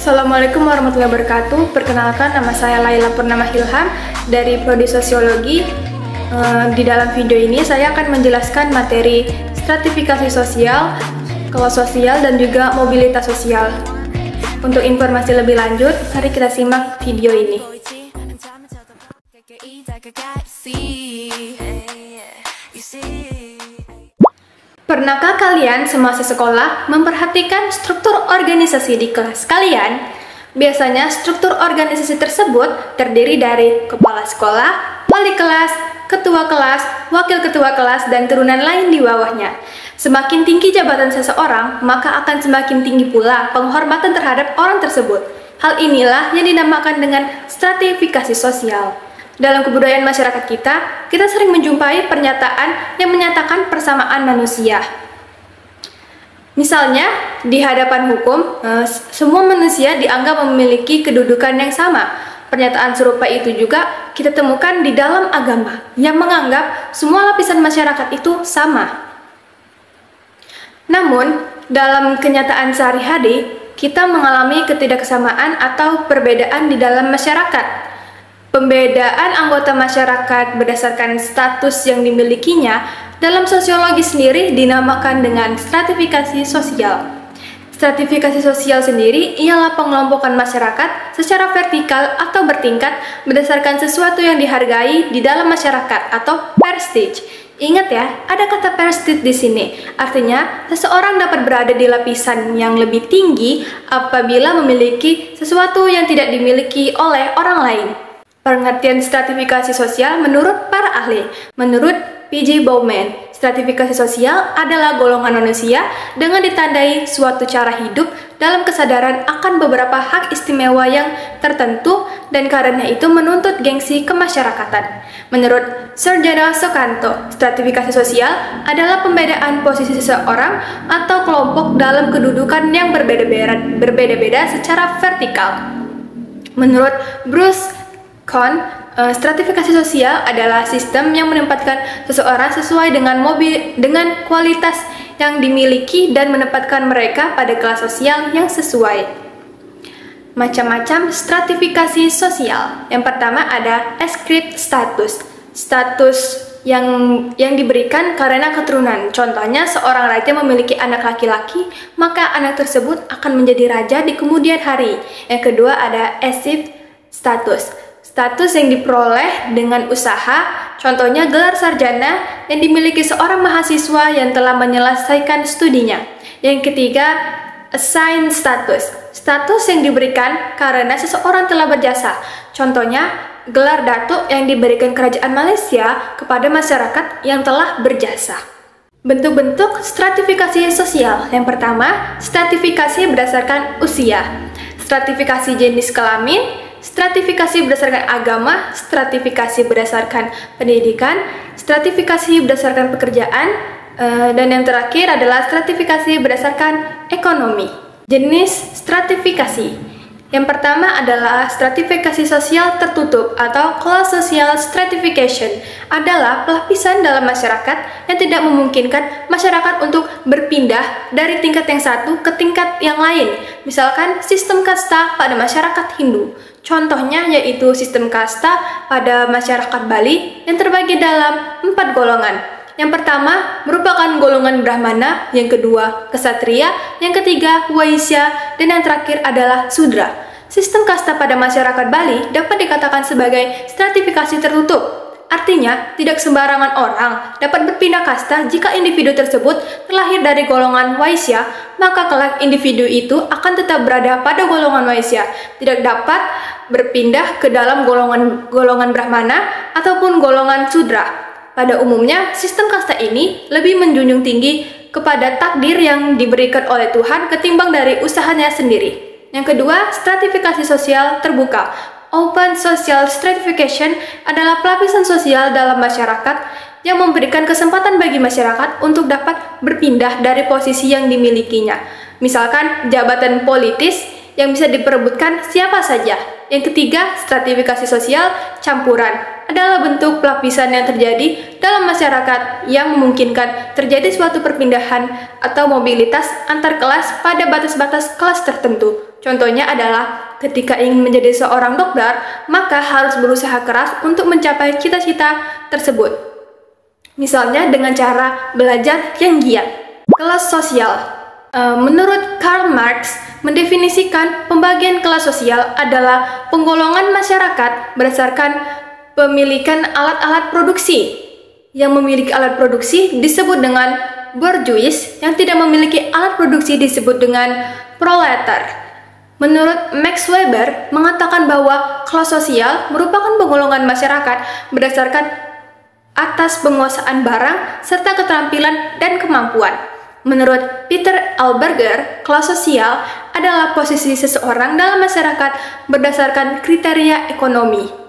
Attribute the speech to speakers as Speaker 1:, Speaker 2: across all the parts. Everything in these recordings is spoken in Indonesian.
Speaker 1: Assalamualaikum warahmatullahi wabarakatuh. Perkenalkan, nama saya Laila Purnama Hilham dari Prodi Sosiologi. Di dalam video ini saya akan menjelaskan materi stratifikasi sosial, kelas sosial, dan juga mobilitas sosial. Untuk informasi lebih lanjut, mari kita simak video ini. Pernahkah kalian semasa sekolah memperhatikan struktur organisasi di kelas kalian? Biasanya struktur organisasi tersebut terdiri dari kepala sekolah, wali kelas, ketua kelas, wakil ketua kelas, dan turunan lain di bawahnya. Semakin tinggi jabatan seseorang, maka akan semakin tinggi pula penghormatan terhadap orang tersebut. Hal inilah yang dinamakan dengan stratifikasi sosial. Dalam kebudayaan masyarakat kita sering menjumpai pernyataan yang menyatakan persamaan manusia. Misalnya, di hadapan hukum, semua manusia dianggap memiliki kedudukan yang sama. Pernyataan serupa itu juga kita temukan di dalam agama, yang menganggap semua lapisan masyarakat itu sama. Namun, dalam kenyataan sehari-hari, kita mengalami ketidaksamaan atau perbedaan di dalam masyarakat. Pembedaan anggota masyarakat berdasarkan status yang dimilikinya dalam sosiologi sendiri dinamakan dengan stratifikasi sosial. Stratifikasi sosial sendiri ialah pengelompokan masyarakat secara vertikal atau bertingkat berdasarkan sesuatu yang dihargai di dalam masyarakat atau prestige. Ingat ya, ada kata prestige di sini. Artinya, seseorang dapat berada di lapisan yang lebih tinggi apabila memiliki sesuatu yang tidak dimiliki oleh orang lain. Pengertian stratifikasi sosial menurut para ahli. Menurut P.J. Bauman, stratifikasi sosial adalah golongan manusia dengan ditandai suatu cara hidup dalam kesadaran akan beberapa hak istimewa yang tertentu dan karena itu menuntut gengsi kemasyarakatan. Menurut Sarjana Soekanto, stratifikasi sosial adalah pembedaan posisi seseorang atau kelompok dalam kedudukan yang berbeda-beda secara vertikal. Menurut Bruce Kohn, stratifikasi sosial adalah sistem yang menempatkan seseorang sesuai dengan kualitas yang dimiliki dan menempatkan mereka pada kelas sosial yang sesuai. Macam-macam stratifikasi sosial. Yang pertama ada ascript status. Status yang diberikan karena keturunan. Contohnya, seorang raja memiliki anak laki-laki, maka anak tersebut akan menjadi raja di kemudian hari. Yang kedua ada active status. Status yang diperoleh dengan usaha, contohnya gelar sarjana yang dimiliki seorang mahasiswa yang telah menyelesaikan studinya. Yang ketiga, assigned status. Status yang diberikan karena seseorang telah berjasa. Contohnya, gelar datuk yang diberikan kerajaan Malaysia kepada masyarakat yang telah berjasa. Bentuk-bentuk stratifikasi sosial. Yang pertama, stratifikasi berdasarkan usia. Stratifikasi jenis kelamin, stratifikasi berdasarkan agama, stratifikasi berdasarkan pendidikan, stratifikasi berdasarkan pekerjaan, dan yang terakhir adalah stratifikasi berdasarkan ekonomi. Jenis stratifikasi. Yang pertama adalah stratifikasi sosial tertutup atau closed social stratification, adalah pelapisan dalam masyarakat yang tidak memungkinkan masyarakat untuk berpindah dari tingkat yang satu ke tingkat yang lain. Misalkan sistem kasta pada masyarakat Hindu. Contohnya yaitu sistem kasta pada masyarakat Bali yang terbagi dalam 4 golongan. Yang pertama merupakan golongan Brahmana, yang kedua Ksatria, yang ketiga Waisya, dan yang terakhir adalah Sudra. Sistem kasta pada masyarakat Bali dapat dikatakan sebagai stratifikasi tertutup. Artinya, tidak sembarangan orang dapat berpindah kasta jika individu tersebut terlahir dari golongan Waisya, maka kelak individu itu akan tetap berada pada golongan Waisya, tidak dapat berpindah ke dalam golongan Brahmana ataupun golongan Sudra. Pada umumnya, sistem kasta ini lebih menjunjung tinggi kepada takdir yang diberikan oleh Tuhan ketimbang dari usahanya sendiri. Yang kedua, stratifikasi sosial terbuka. Open social stratification adalah pelapisan sosial dalam masyarakat yang memberikan kesempatan bagi masyarakat untuk dapat berpindah dari posisi yang dimilikinya. Misalkan jabatan politis yang bisa diperebutkan siapa saja. Yang ketiga, stratifikasi sosial campuran adalah bentuk pelapisan yang terjadi dalam masyarakat yang memungkinkan terjadi suatu perpindahan atau mobilitas antar kelas pada batas-batas kelas tertentu. Contohnya adalah ketika ingin menjadi seorang dokter, maka harus berusaha keras untuk mencapai cita-cita tersebut. Misalnya dengan cara belajar yang giat. Kelas sosial. Menurut Karl Marx, mendefinisikan pembagian kelas sosial adalah penggolongan masyarakat berdasarkan pemilikan alat-alat produksi. Yang memiliki alat produksi disebut dengan bourgeois, yang tidak memiliki alat produksi disebut dengan proletar. Menurut Max Weber, mengatakan bahwa kelas sosial merupakan penggolongan masyarakat berdasarkan atas penguasaan barang serta keterampilan dan kemampuan. Menurut Peter Alberger, kelas sosial adalah posisi seseorang dalam masyarakat berdasarkan kriteria ekonomi.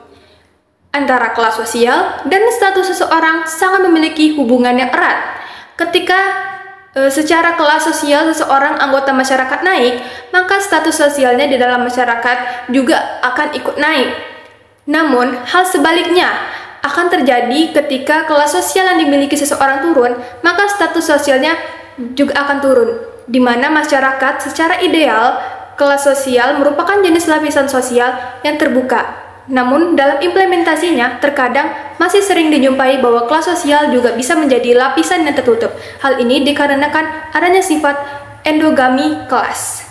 Speaker 1: Antara kelas sosial dan status seseorang sangat memiliki hubungan yang erat. Ketika secara kelas sosial seseorang anggota masyarakat naik, maka status sosialnya di dalam masyarakat juga akan ikut naik. Namun, hal sebaliknya akan terjadi ketika kelas sosial yang dimiliki seseorang turun, maka status sosialnya juga akan turun, di mana masyarakat secara ideal kelas sosial merupakan jenis lapisan sosial yang terbuka. Namun dalam implementasinya terkadang masih sering dijumpai bahwa kelas sosial juga bisa menjadi lapisan yang tertutup. Hal ini dikarenakan adanya sifat endogami kelas.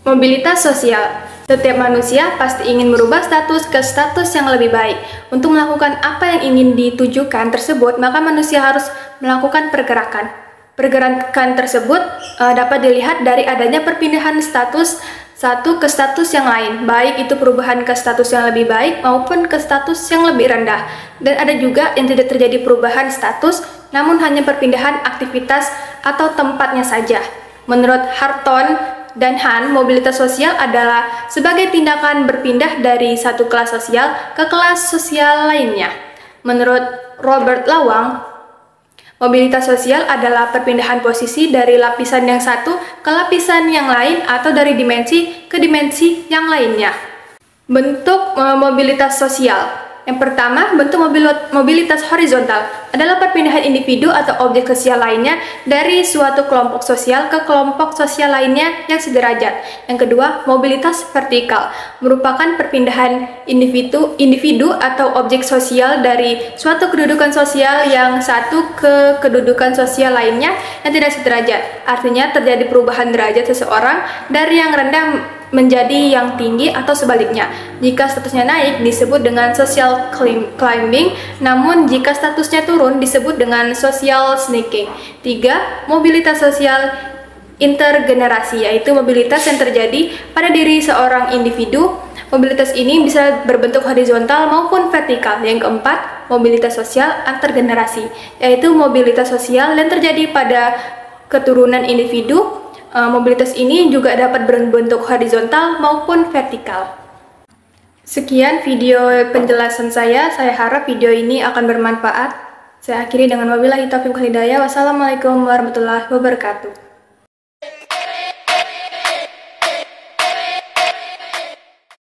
Speaker 1: Mobilitas sosial. Setiap manusia pasti ingin merubah status ke status yang lebih baik. Untuk melakukan apa yang ingin ditujukan tersebut, maka manusia harus melakukan pergerakan. Pergerakan tersebut dapat dilihat dari adanya perpindahan status satu ke status yang lain, baik itu perubahan ke status yang lebih baik maupun ke status yang lebih rendah. Dan ada juga yang tidak terjadi perubahan status, namun hanya perpindahan aktivitas atau tempatnya saja. Menurut Harton dan Han, mobilitas sosial adalah sebagai tindakan berpindah dari satu kelas sosial ke kelas sosial lainnya. Menurut Robert Lawang, mobilitas sosial adalah perpindahan posisi dari lapisan yang satu ke lapisan yang lain atau dari dimensi ke dimensi yang lainnya. Bentuk mobilitas sosial. Yang pertama, bentuk mobilitas horizontal adalah perpindahan individu atau objek sosial lainnya dari suatu kelompok sosial ke kelompok sosial lainnya yang sederajat. Yang kedua, mobilitas vertikal merupakan perpindahan individu atau objek sosial dari suatu kedudukan sosial yang satu ke kedudukan sosial lainnya yang tidak sederajat. Artinya terjadi perubahan derajat seseorang dari yang rendah menjadi yang tinggi atau sebaliknya. Jika statusnya naik disebut dengan social climbing, namun jika statusnya turun disebut dengan social sneaking. 3. Mobilitas sosial intergenerasi, yaitu mobilitas yang terjadi pada diri seorang individu. Mobilitas ini bisa berbentuk horizontal maupun vertikal. Yang keempat, mobilitas sosial antargenerasi, yaitu mobilitas sosial yang terjadi pada keturunan individu. Mobilitas ini juga dapat berbentuk horizontal maupun vertikal. Sekian video penjelasan saya harap video ini akan bermanfaat. Saya akhiri dengan wabillahi taufiq wal hidayah. Wassalamualaikum warahmatullahi wabarakatuh.